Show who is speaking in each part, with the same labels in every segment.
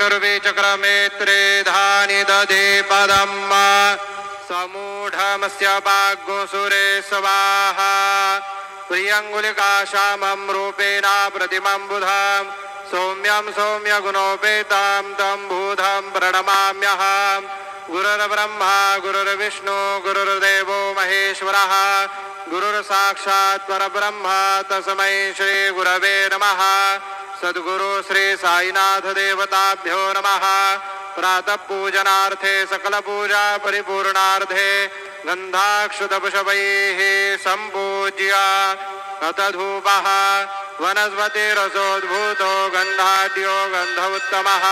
Speaker 1: चक्रमेत्रे धानि दधे पदम् समूढमस्य भाग्योऽसुरे स्वाहा प्रियङ्गुलिकाशामं रूपेण प्रतिमं बुधां सौम्यं सौम्यगुणोपेतां तं भूतं प्रणमाम्यहं गुरुर्ब्रह्मा गुरुर्विष्णु गुरुर्देवो महेश्वरः गुरुर्साक्षात् परब्रह्म तस्मै श्रीगुरवे नमः। सद्गुरु श्री साईनाथ देवताभ्यो नमः। प्रातः पूजनार्थे सकल पूजा परिपूर्णार्थे गन्धाक्षतपुष्पैः सम्पूज्य अथ धूपः वनस्पतिरसोद्भूतो गन्धाढ्यो गन्ध उत्तमः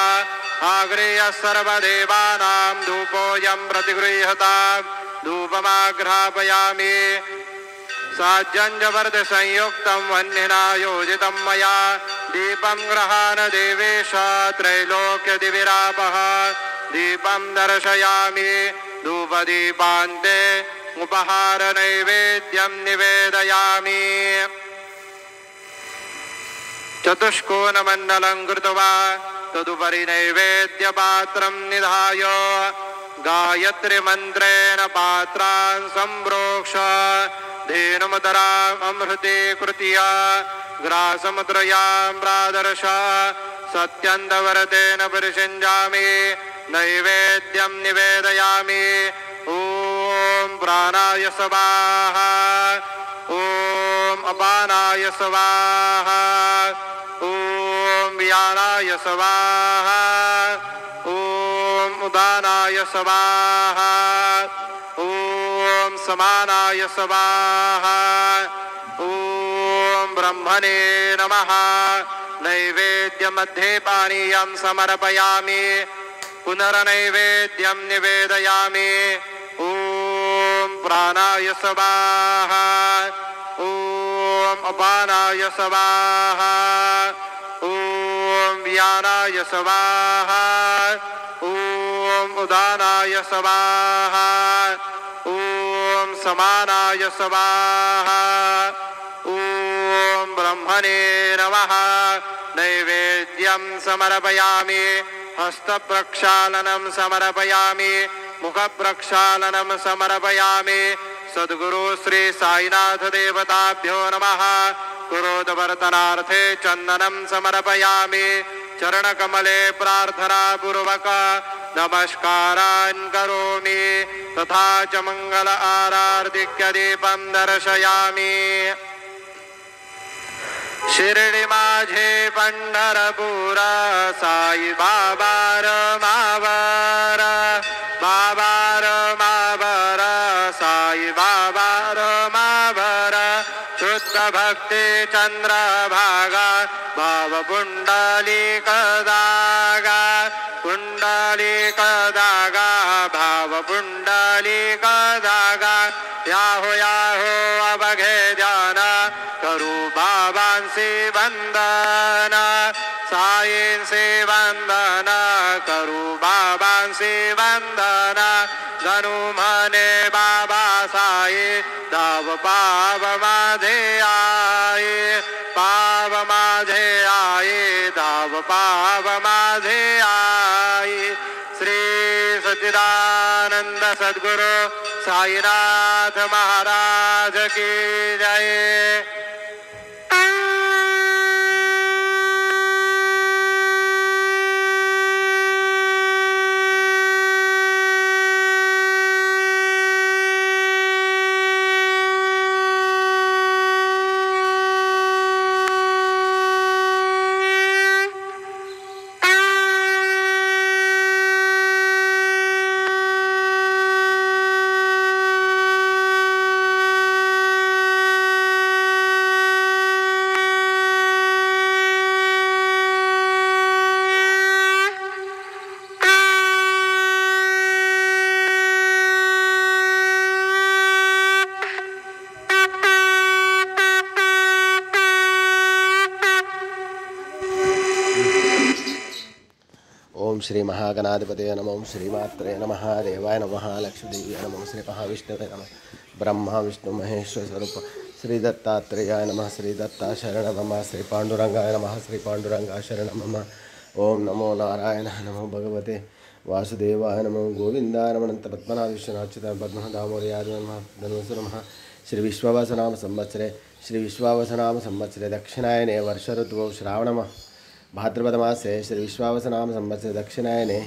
Speaker 1: आग्रेयः सर्वदेवानां धूपोऽयं प्रतिगृह्यतां धूपमाघ्रापयामि साज्जन्यवर्धसंयुक्तं वह्निना योजितं मया दीपं गृहाण देवेश त्रैलोक्यदिविरापः दीपं दर्शयामि धूपदीपान्ते उपहार नैवेद्यं निवेदयामि। चतुष्कोणमण्डलं कृत्वा तदुपरि नैवेद्यपात्रं निधाय गायत्रीमन्त्रेण पात्रान् सम्प्रोक्ष धेनुमतराम् अमृतीकृत्य ग्रासमुद्रयां प्रादर्श सत्यन्तव्रतेन परिषिञ्जामि नैवेद्यं निवेदयामि। ॐ प्राणाय स्वाहा ॐ अपानाय स्वाहा ॐ व्यानाय स्वाहा ॐ उदानाय स्वाहा ॐ समानाय स्वाहा ॐ ब्रह्मणे नमः। नैवेद्यमध्ये पानीयं समर्पयामि पुनर्नैवेद्यं निवेदयामि। ॐ प्राणाय स्वाहा ॐ अपानाय स्वाहा ॐ व्यानाय स्वाहा ॐ उदानाय स्वाहा ॐ समानाय स्वाहा ॐ ब्रह्मणे नमः। नैवेद्यं समर्पयामि हस्तप्रक्षालनं समर्पयामि मुखप्रक्षालनं समर्पयामि। सद्गुरु श्री साईनाथ देवताभ्यो नमः। क्रोधवर्तनार्थे चन्दनं समर्पयामि चरणकमले प्रार्थनापूर्वक नमस्कारान् करोमि तथा च मंगल आरार्तिक्यदीपं दर्शयामि। शिर्डी माझे पंढरपूर साई बाबार मावर बाबार मावर साई बाबार मावर शुद्ध भक्ति चंद्रभागा भाव पुंडलिक दागा पुंडलिक दागा भाव पुंडलिक दागा याहो याहो अवघे ध्यान करू बाबांसी वंदन साईंसी वंदन करू बाबांसी वंदन गणू म्हणे बाबा साई धाव पाव माझे आई पाव माझे आई धाव पाव माझे आई। श्री सच्चिदानंद सद्गुरु साईनाथ महाराज की जय।
Speaker 2: ओम श्री महागणाधिपतये नमः। ओम श्रीमात्रे नमः। देवाय नमः। लक्ष्मीदेव्याय नमः। श्री महाविष्णवे नमः। ब्रह्मा विष्णु महेश्वर स्वरूप श्री दत्तात्रेयाय नमः। श्री दत्ता शरण मम। श्री पांडुरंगाय नमः। श्री पांडुरंगा शरण मम। ओम नमो नारायण नमो भगवते वासुदेवाय नमो गोविंदाय नमो अनंत पद्मनाभ विश्वनाथ पद्म दामोदयाद नमः श्री विश्वावसनाम संवत्सरे श्री विश्वावसनाम संवत्सरे दक्षिणायने वर्ष ऋतुः श्रावण भाद्रपद मासे श्री विश्वावसनाम संवत्सरे दक्षिणायने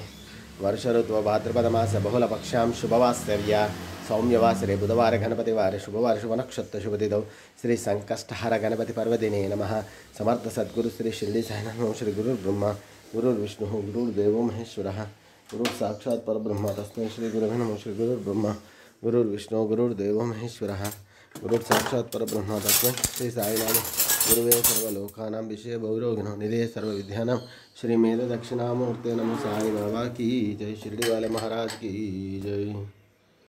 Speaker 2: वर्ष ऋतुः भाद्रपद मासे बहुलपक्षां शुभवास्तव्या सौम्यवासरे बुधवार गणपतिवार शुभवार शुभ नक्षत्र शुभतिथौ श्री संकष्टहर गणपति पर्वदिने नमः समर्थ सद्गुरु श्री शिरडी साईनाथ श्री गुरुर्ब्रह्मा गुरुर्विष्णुः गुरुर्देवो महेश्वरः गुरुः साक्षात् परब्रह्म तस्मै श्री गुरुवे नमः श्री गुरुर्ब्रह्मा गुरुर्विष्णुः गुरुर्देवो महेश्वरः गुरुः साक्षात् परब्रह्म तस्मै श्री साईनाथ गुरुवे सर्वलोकानां विषये बहुरोगिणो निधे सर्वविद्यानां श्री मेध दक्षिणामूर्ते नमः साई बाबा की जय शिरडी वाले महाराज की जय।